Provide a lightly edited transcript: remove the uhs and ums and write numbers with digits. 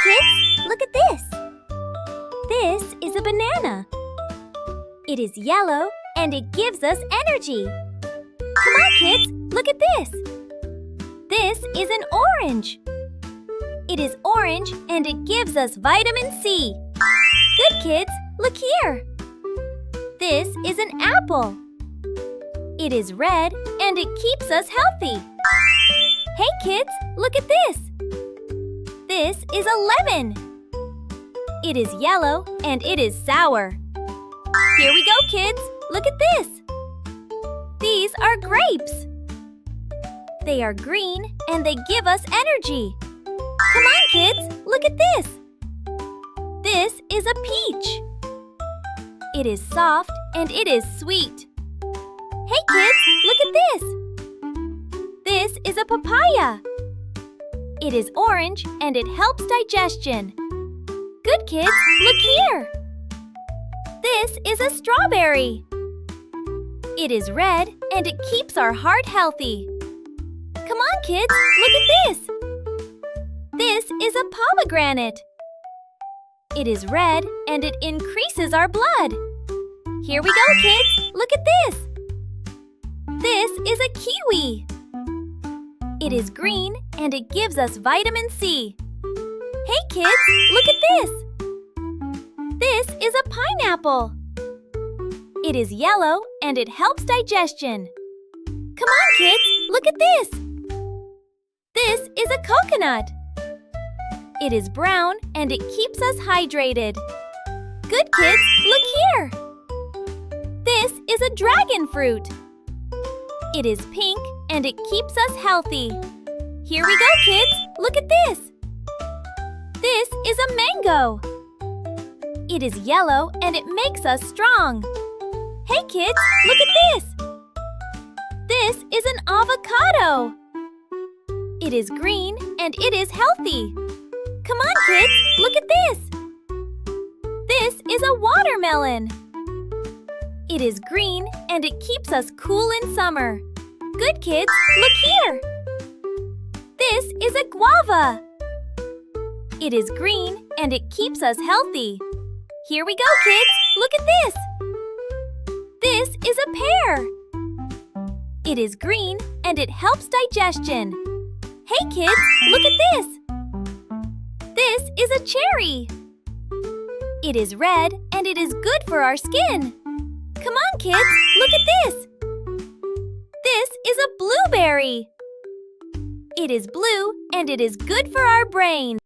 kids, look at this. This is a banana. It is yellow and it gives us energy. Come on, kids, look at this. This is an orange. It is orange and it gives us vitamin C. Good kids, look here. This is an apple. It is red and it keeps us healthy. Hey kids, look at this. This is a lemon. It is yellow and it is sour. Here we go, kids. Look at this. These are grapes. They are green and they give us energy. Come on, kids. Look at this. This is a peach. It is soft and it is sweet. Hey, kids, look at this. This is a papaya. It is orange and it helps digestion. Good kids, look here. This is a strawberry. It is red and it keeps our heart healthy. Come on, kids, look at this. This is a pomegranate. It is red and it increases our blood. Here we go, kids, look at this. This is a kiwi. It is green and it gives us vitamin C. Hey kids, look at this. This is a pineapple. It is yellow and it helps digestion. Come on kids, look at this. This is a coconut. It is brown and it keeps us hydrated. Good kids, look here. This is a dragon fruit. It is pink and it keeps us healthy. Here we go, kids. Look at this. This is a mango. It is yellow and it makes us strong. Hey, kids, look at this. This is an avocado. It is green and it is healthy. Come on, kids, look at this. This is a watermelon. It is green and it keeps us cool in summer. Good kids, look here. This is a guava. It is green and it keeps us healthy. Here we go, kids. Look at this. This is a pear. It is green and it helps digestion. Hey, kids, look at this. This is a cherry. It is red and it is good for our skin. Come on, kids, look at this. This is a blueberry. It is blue and it is good for our brain.